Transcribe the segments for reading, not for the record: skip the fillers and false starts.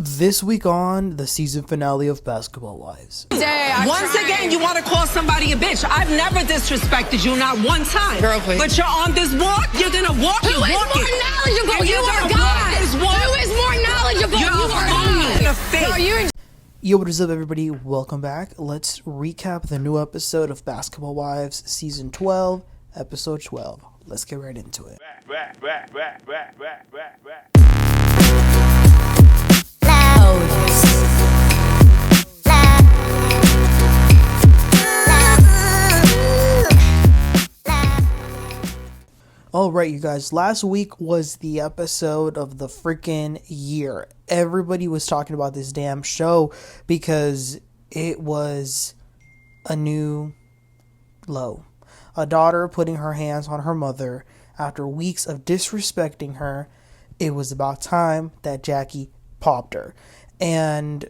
This week on the season finale of Basketball Wives. Once again, you want to call somebody a bitch. I've never disrespected you, not one time. Girl, please. But you're on this walk, you're gonna walk it, Who is walk more it. knowledgeable? And You you're are gonna God. walk this walk. Who is more knowledgeable? You're You a are phony God. in the face. Girl, you're Yo, what is up, everybody? Welcome back. Let's recap the new episode of Basketball Wives, season 12, episode 12. Let's get right into it. Alright, you guys, last week was the episode of the freaking year. Everybody was talking about this damn show because it was a new low. A daughter putting her hands on her mother after weeks of disrespecting her. It was about time that Jac'Eil popped her. And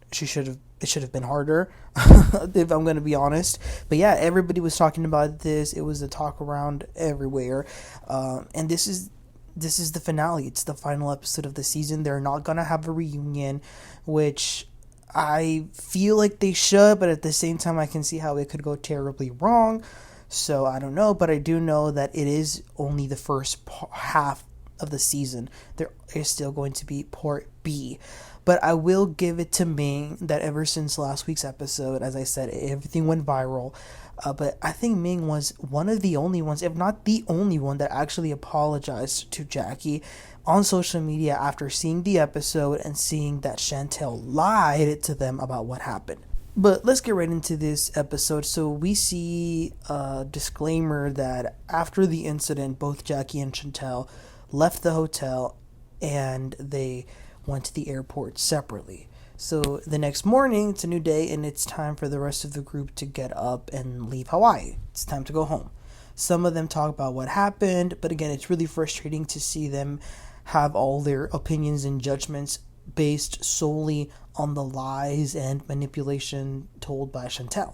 it should have been harder, if I'm going to be honest. But yeah, everybody was talking about this. It was a talk around everywhere. And this is the finale. It's the final episode of the season. They're not going to have a reunion, which I feel like they should, but at the same time, I can see how it could go terribly wrong. So I don't know, but I do know that it is only the first half of the season. There is still going to be part B. But I will give it to Ming that ever since last week's episode, as I said, everything went viral. But I think Ming was one of the only ones, if not the only one, that actually apologized to Jac'Eil on social media after seeing the episode and seeing that Chantel lied to them about what happened. But let's get right into this episode. So we see a disclaimer that after the incident, both Jac'Eil and Chantel left the hotel and they went to the airport separately. So the next morning, it's a new day, and it's time for the rest of the group to get up and leave Hawaii. It's time to go home. Some of them talk about what happened, but again, it's really frustrating to see them have all their opinions and judgments based solely on the lies and manipulation told by Chantel.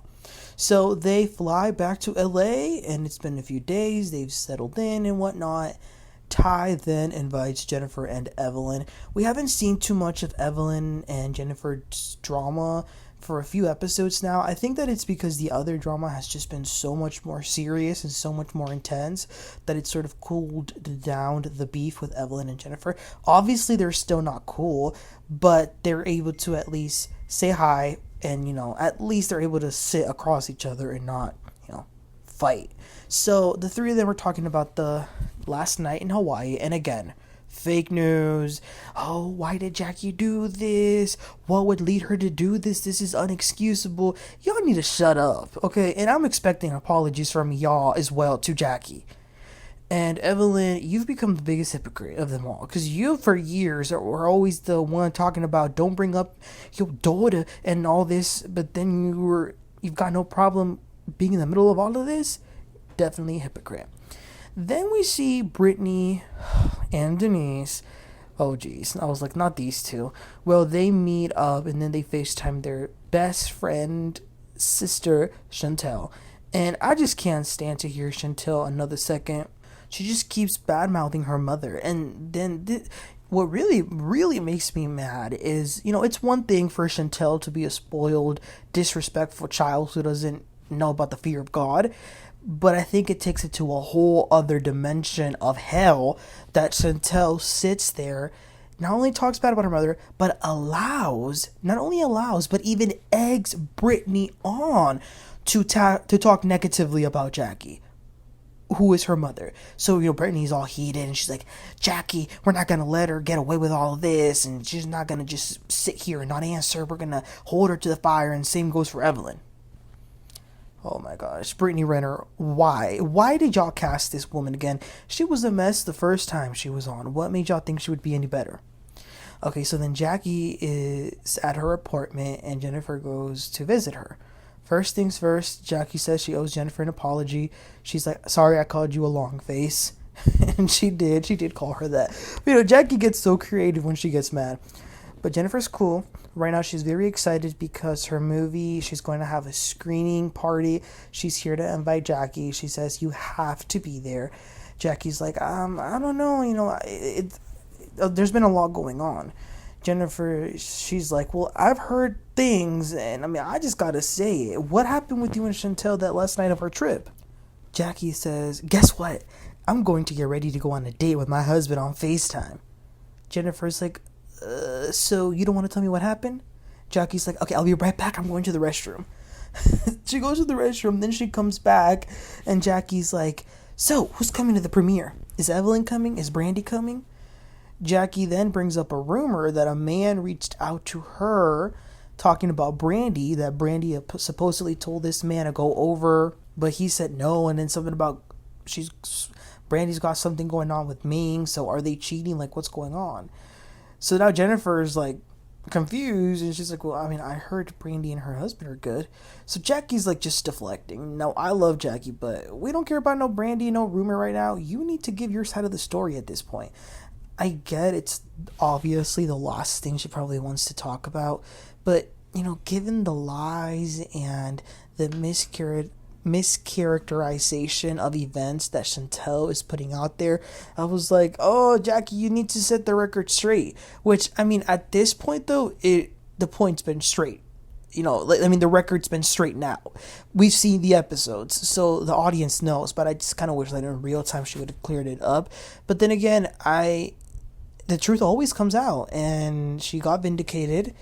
So they fly back to LA, and it's been a few days. They've settled in and whatnot. Ty then invites Jennifer and Evelyn. We haven't seen too much of Evelyn and Jennifer's drama for a few episodes now. I think that it's because the other drama has just been so much more serious and so much more intense that it sort of cooled down the beef with Evelyn and Jennifer. Obviously, they're still not cool, but they're able to at least say hi and, at least they're able to sit across each other and not, fight. So the three of them were talking about the last night in Hawaii, and again, fake news. Oh, why did Jac'Eil do this? What would lead her to do this? This is unexcusable. Y'all need to shut up, okay? And I'm expecting apologies from y'all as well to Jac'Eil. And Evelyn, you've become the biggest hypocrite of them all, because you for years were always the one talking about don't bring up your daughter and all this, but then you've got no problem being in the middle of all of this. Definitely a hypocrite. Then we see Brittany and Denise. Oh, geez. I was like, not these two. Well, they meet up and then they FaceTime their best friend, sister, Chantel. And I just can't stand to hear Chantel another second. She just keeps bad-mouthing her mother. And then what really, really makes me mad is, it's one thing for Chantel to be a spoiled, disrespectful child who doesn't know about the fear of God. But I think it takes it to a whole other dimension of hell that Chantel sits there, not only talks bad about her mother, but not only allows, but even eggs Brittany on to talk negatively about Jac'Eil, who is her mother. So, Brittany's all heated, and she's like, Jac'Eil, we're not going to let her get away with all of this, and she's not going to just sit here and not answer. We're going to hold her to the fire, and same goes for Evelyn. Oh my gosh, Brittany Renner, why? Why did y'all cast this woman again? She was a mess the first time she was on. What made y'all think she would be any better? Okay, so then Jac'Eil is at her apartment and Jennifer goes to visit her. First things first, Jac'Eil says she owes Jennifer an apology. She's like, sorry I called you a long face. And she did call her that. But, Jac'Eil gets so creative when she gets mad. But Jennifer's cool. Right now she's very excited because her movie, she's going to have a screening party. She's here to invite Jac'Eil. She says, you have to be there. Jac'Eil's like, I don't know, there's been a lot going on. Jennifer, she's like, well, I've heard things, and I mean, I just gotta say it. What happened with you and Chantel that last night of our trip? Jac'Eil says, guess what? I'm going to get ready to go on a date with my husband on FaceTime. Jennifer's like, so you don't want to tell me what happened? Jac'Eil's like, okay, I'll be right back. I'm going to the restroom. She goes to the restroom, then she comes back, and Jac'Eil's like, so, who's coming to the premiere? Is Evelyn coming? Is Brandi coming? Jac'Eil then brings up a rumor that a man reached out to her talking about Brandi, that Brandi supposedly told this man to go over, but he said no, and then something about Brandi's got something going on with Ming, so are they cheating? Like, what's going on? So now Jennifer's like confused, and she's like, well, I mean, I heard Brandi and her husband are good. So Jac'Eil's like just deflecting. No, I love Jac'Eil, but we don't care about no Brandi, no rumor right now. You need to give your side of the story at this point. I get it's obviously the last thing she probably wants to talk about, but, you know, given the lies and the mischaracterization of events that Chantel is putting out there, I was like, oh, Jac'Eil, you need to set the record straight. Which, I mean, at this point, though, the point's been straight. You know, I mean, the record's been straight now. We've seen the episodes, so the audience knows, but I just kind of wish that in real time she would have cleared it up. But then again, the truth always comes out, and she got vindicated,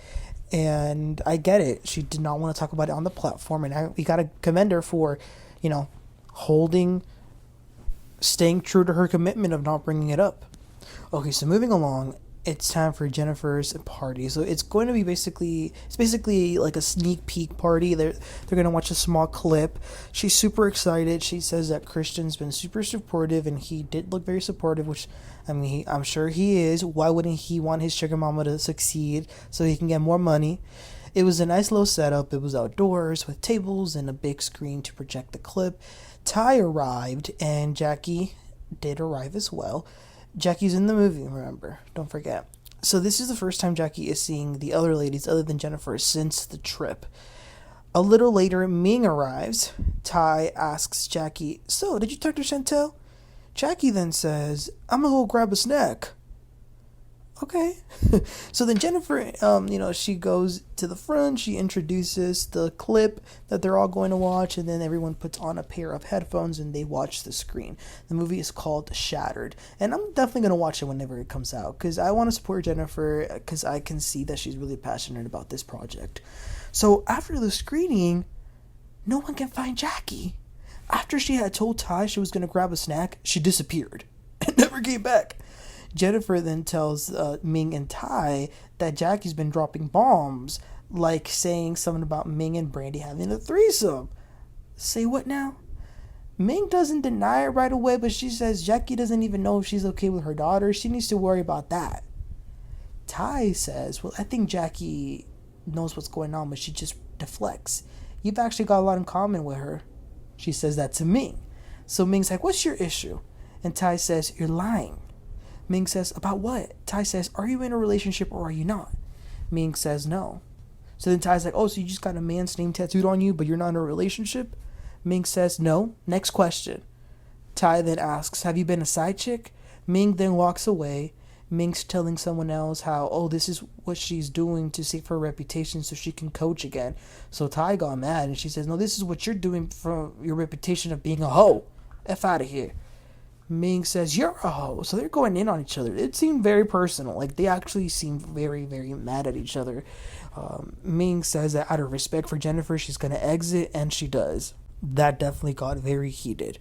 and I get it. She did not want to talk about it on the platform, and we got to commend her for, you know, staying true to her commitment of not bringing it up. Okay, so moving along, it's time for Jennifer's party. So it's going to be basically like a sneak peek party. They're going to watch a small clip. She's super excited. She says that Christian's been super supportive, and he did look very supportive, which, I mean, I'm sure he is. Why wouldn't he want his sugar mama to succeed so he can get more money? It was a nice little setup. It was outdoors with tables and a big screen to project the clip. Ty arrived, and Jac'Eil did arrive as well. Jac'Eil's in the movie, remember. Don't forget. So this is the first time Jac'Eil is seeing the other ladies other than Jennifer since the trip. A little later, Ming arrives. Ty asks Jac'Eil, so, did you talk to Chantel? Jac'Eil then says, I'm gonna go grab a snack. Okay. So then Jennifer, she goes to the front. She introduces the clip that they're all going to watch, and then everyone puts on a pair of headphones and they watch the screen. The movie is called Shattered, and I'm definitely going to watch it whenever it comes out because I want to support Jennifer because I can see that she's really passionate about this project. So after the screening, no one can find Jac'Eil. After she had told Ty she was going to grab a snack, she disappeared and never came back. Jennifer then tells Ming and Ty that Jac'Eil's been dropping bombs, like saying something about Ming and Brandi having a threesome. Say what now? Ming doesn't deny it right away, but she says Jac'Eil doesn't even know if she's okay with her daughter. She needs to worry about that. Ty says, well, I think Jac'Eil knows what's going on, but she just deflects. You've actually got a lot in common with her. She says that to Ming. So Ming's like, what's your issue? And Ty says, you're lying. Ming says, about what? Ty says, are you in a relationship or are you not? Ming says, no. So then Ty's like, oh, so you just got a man's name tattooed on you, but you're not in a relationship? Ming says, no. Next question. Ty then asks, have you been a side chick? Ming then walks away. Ming's telling someone else how, oh, this is what she's doing to save her reputation so she can coach again. So Ty got mad and she says, no, this is what you're doing for your reputation of being a hoe. F out of here. Ming says, you're a hoe. So they're going in on each other. It seemed very personal. Like, they actually seemed very, very mad at each other. Ming says that out of respect for Jennifer, she's going to exit, and she does. That definitely got very heated.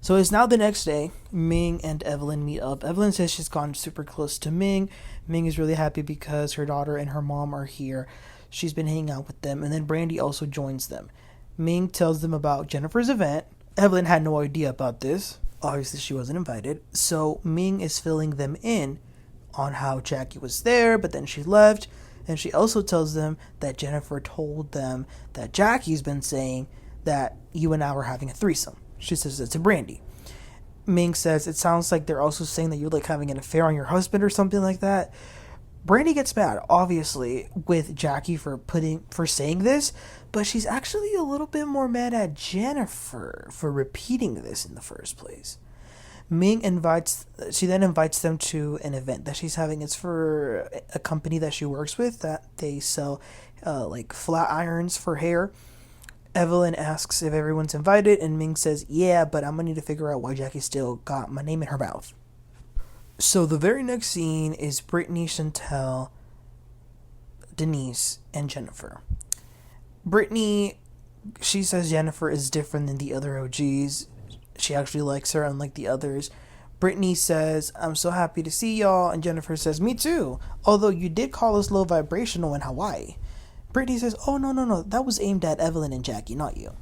So it's now the next day. Ming and Evelyn meet up. Evelyn says she's gone super close to Ming. Ming is really happy because her daughter and her mom are here. She's been hanging out with them. And then Brandi also joins them. Ming tells them about Jennifer's event. Evelyn had no idea about this. Obviously, she wasn't invited. So Ming is filling them in on how Jac'Eil was there, but then she left. And she also tells them that Jennifer told them that Jac'Eil's been saying that you and I were having a threesome. She says it to Brandi. Ming says it sounds like they're also saying that you're like having an affair on your husband or something like that. Brandi gets mad, obviously, with Jac'Eil for saying this, but she's actually a little bit more mad at Jennifer for repeating this in the first place. She then invites them to an event that she's having. It's for a company that she works with that they sell like flat irons for hair. Evelyn asks if everyone's invited, and Ming says, yeah, but I'm gonna need to figure out why Jac'Eil still got my name in her mouth. So the very next scene is Brittany, Chantel, Denise, and Jennifer. Brittany, she says Jennifer is different than the other OGs. She actually likes her, unlike the others. Brittany says, I'm so happy to see y'all, and Jennifer says, me too, although you did call us low vibrational in Hawaii. Brittany says, oh, no, that was aimed at Evelyn and Jac'Eil, not you.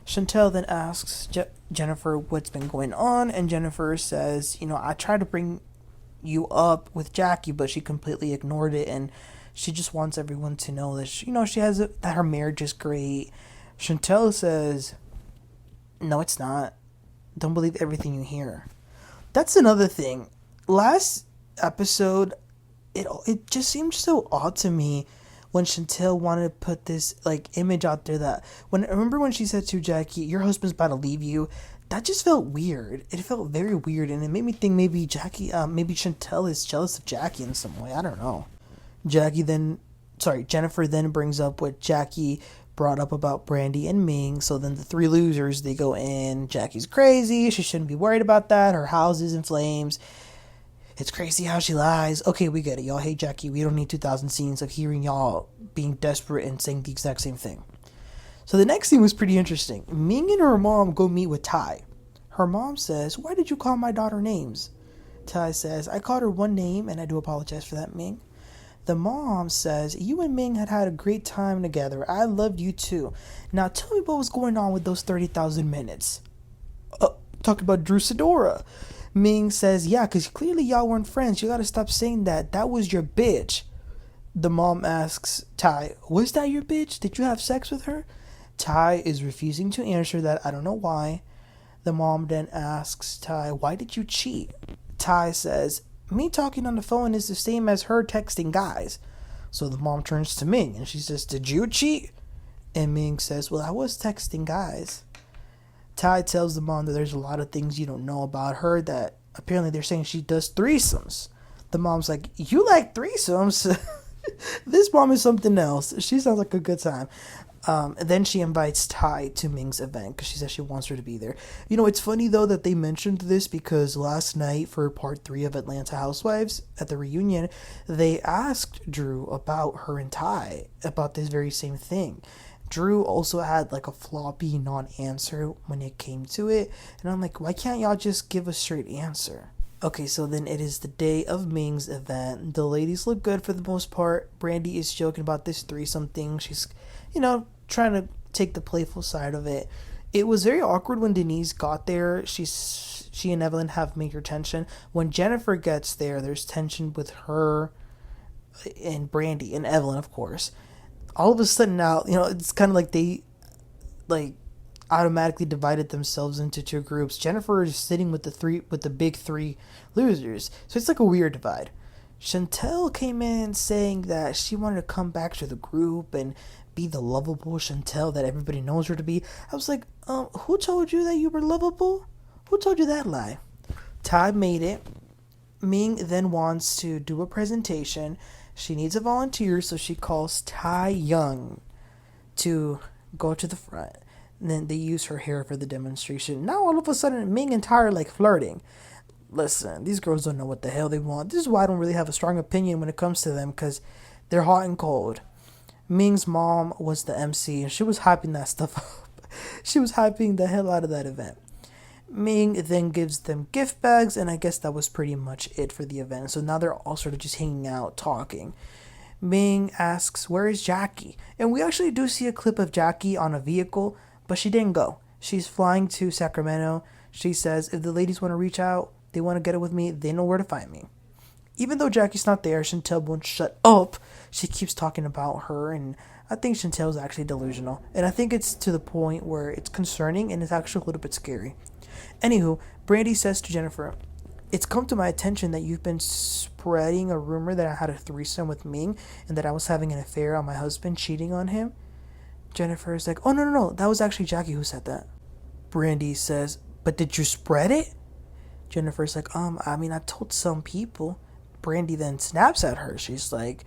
Chantel then asks Jennifer what's been going on, and Jennifer says, I tried to bring you up with Jac'Eil, but she completely ignored it, and she just wants everyone to know that, that her marriage is great. Chantel says, no, it's not. Don't believe everything you hear. That's another thing. Last episode, it just seemed so odd to me when Chantel wanted to put this image out there that remember when she said to Jac'Eil, your husband's about to leave you. That just felt weird. It felt very weird, and it made me think maybe Chantel is jealous of Jac'Eil in some way. I don't know. Jennifer then brings up what Jac'Eil brought up about Brandy and Ming. So then the three losers, they go in. Jac'Eil's crazy. She shouldn't be worried about that. Her house is in flames. It's crazy how she lies. Okay, we get it. Y'all hate Jac'Eil. We don't need 2,000 scenes of hearing y'all being desperate and saying the exact same thing. So the next scene was pretty interesting. Ming and her mom go meet with Ty. Her mom says, why did you call my daughter names? Ty says, I called her one name, and I do apologize for that, Ming. The mom says, you and Ming had a great time together. I loved you too. Now tell me what was going on with those 30,000 minutes. Talk about Drew Sidora. Ming says, yeah, because clearly y'all weren't friends. You got to stop saying that. That was your bitch. The mom asks Ty, was that your bitch? Did you have sex with her? Ty is refusing to answer that. I don't know why. The mom then asks Ty, why did you cheat? Ty says, me talking on the phone is the same as her texting guys. So the mom turns to Ming and she says, did you cheat? And Ming says, well, I was texting guys. Ty tells the mom that there's a lot of things you don't know about her, that apparently they're saying she does threesomes. The mom's like, you like threesomes? This mom is something else. She sounds like a good time. Then she invites Ty to Ming's event because she says she wants her to be there. It's funny, though, that they mentioned this because last night for part 3 of Atlanta Housewives at the reunion, they asked Drew about her and Ty about this very same thing. Drew also had a floppy non-answer when it came to it. And I'm like, why can't y'all just give a straight answer? Okay, so then it is the day of Ming's event. The ladies look good for the most part. Brandi is joking about this threesome thing. She's, trying to take the playful side of it. It was very awkward when Denise got there. She and Evelyn have major tension. When Jennifer gets there, there's tension with her and Brandi and Evelyn, of course. All of a sudden now, it's kind of like they automatically divided themselves into two groups. Jennifer is sitting with the big three losers. So it's like a weird divide. Chantel came in saying that she wanted to come back to the group and be the lovable Chantel that everybody knows her to be. I was like, who told you that you were lovable? Who told you that lie? Ty made it. Ming then wants to do a presentation. She needs a volunteer, so she calls Ty Young to go to the front. And then they use her hair for the demonstration. Now all of a sudden, Ming and Ty are flirting. Listen, these girls don't know what the hell they want. This is why I don't really have a strong opinion when it comes to them, because they're hot and cold. Ming's mom was the MC, and she was hyping that stuff up. She was hyping the hell out of that event. Ming then gives them gift bags, and I guess that was pretty much it for the event. So now they're all sort of just hanging out, talking. Ming asks, where is Jac'Eil? And we actually do see a clip of Jac'Eil on a vehicle, but she didn't go. She's flying to Sacramento. She says, if the ladies want to reach out, they want to get it with me, they know where to find me. Even though Jac'Eil's not there, Chantel won't shut up. She keeps talking about her, and I think Chantel's actually delusional. And I think it's to the point where it's concerning and it's actually a little bit scary. Anywho, Brandi says to Jennifer, it's come to my attention that you've been spreading a rumor that I had a threesome with Ming and that I was having an affair on my husband, cheating on him. Jennifer is like, oh, no, that was actually Jac'Eil who said that. Brandi says, but did you spread it? Jennifer's like, I mean, I told some people. Brandi then snaps at her. She's like,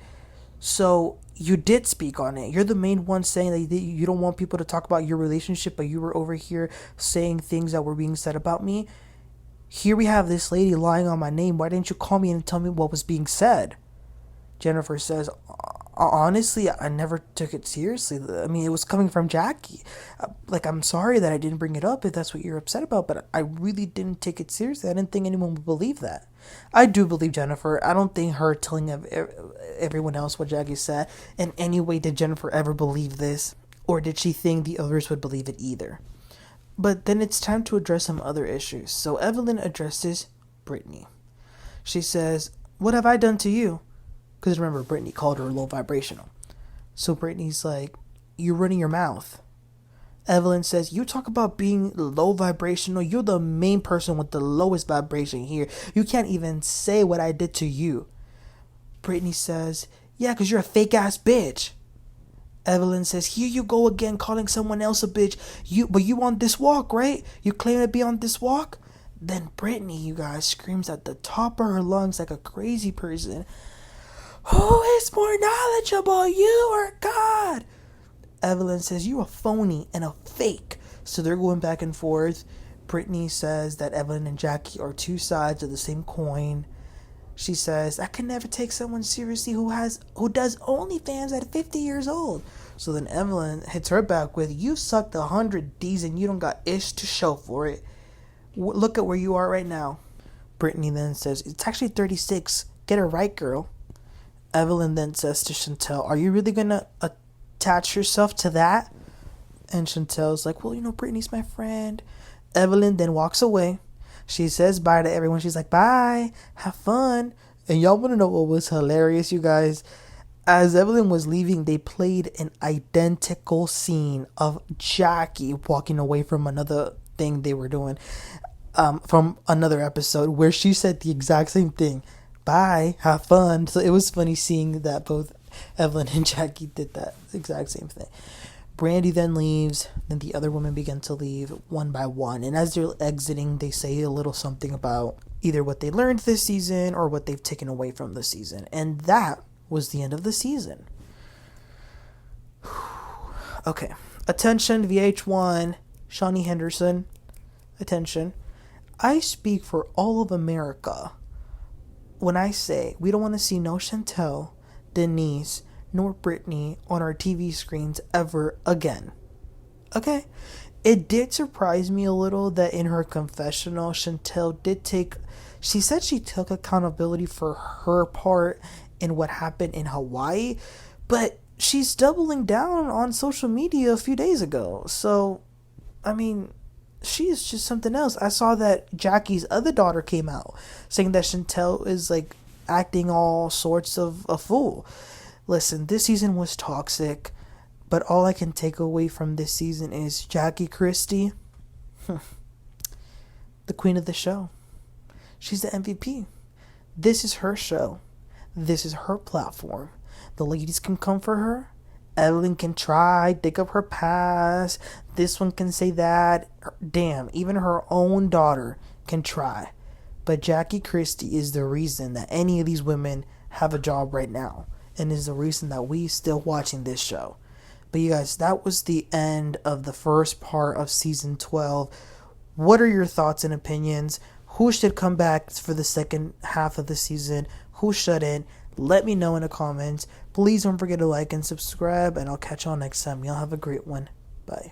so you did speak on it. You're the main one saying that you don't want people to talk about your relationship, but you were over here saying things that were being said about me. Here we have this lady lying on my name. Why didn't you call me and tell me what was being said? Jennifer says, honestly, I never took it seriously. I mean, it was coming from Jac'Eil. Like, I'm sorry that I didn't bring it up if that's what you're upset about, but I really didn't take it seriously. I didn't think anyone would believe that. I do believe Jennifer. I don't think her telling everyone else what Jac'Eil said in any way did Jennifer ever believe this, or did she think the others would believe it either. But then it's time to address some other issues. So Evelyn addresses Brittany. She says, what have I done to you? Because remember, Brittany called her low vibrational. So Brittany's like, you're running your mouth. Evelyn says, you talk about being low vibrational. You're the main person with the lowest vibration here. You can't even say what I did to you. Brittany says, yeah, because you're a fake ass bitch. Evelyn says, here you go again calling someone else a bitch. But you on this walk, right? You claim to be on this walk? Then Brittany, you guys, screams at the top of her lungs like a crazy person. Who is more knowledgeable, you or God? Evelyn says, you a phony and a fake. So they're going back and forth. Brittany says that Evelyn and Jac'Eil are two sides of the same coin. She says, I can never take someone seriously who does OnlyFans at 50 years old. So then Evelyn hits her back with, you sucked 100 D's and you don't got ish to show for it. Look at where you are right now. Brittany then says, it's actually 36. Get it right, girl. Evelyn then says to Chantel, are you really going to attach yourself to that? And Chantel's like, well, Brittany's my friend. Evelyn then walks away. She says bye to everyone. She's like, bye, have fun. And y'all want to know what was hilarious, you guys? As Evelyn was leaving, they played an identical scene of Jac'Eil walking away from another thing they were doing, from another episode, where she said the exact same thing. Bye, have fun. So it was funny seeing that both Evelyn and Jac'Eil did that exact same thing. Brandi then leaves, then the other women begin to leave one by one. And as they're exiting, they say a little something about either what they learned this season or what they've taken away from the season. And that was the end of the season. Okay. Attention, VH1, Shaunie Henderson. Attention. I speak for all of America when I say we don't want to see no Chantel, Denise, nor Brittany on our TV screens ever again. Okay? It did surprise me a little that in her confessional, Chantel she said she took accountability for her part in what happened in Hawaii, but she's doubling down on social media a few days ago. So, I mean, she is just something else. I saw that Jackie's other daughter came out saying that Chantel is like acting all sorts of a fool. Listen, this season was toxic, but all I can take away from this season is Christie, the queen of the show. She's the MVP. This is her show. This is her platform. The ladies can come for her. Evelyn can try, dig up her past. This one can say that. Damn, even her own daughter can try. But Christie is the reason that any of these women have a job right now, and is the reason that we still watching this show. But you guys, that was the end of the first part of season 12. What are your thoughts and opinions? Who should come back for the second half of the season? Who shouldn't? Let me know in the comments. Please don't forget to like and subscribe, and I'll catch y'all next time. Y'all have a great one. Bye.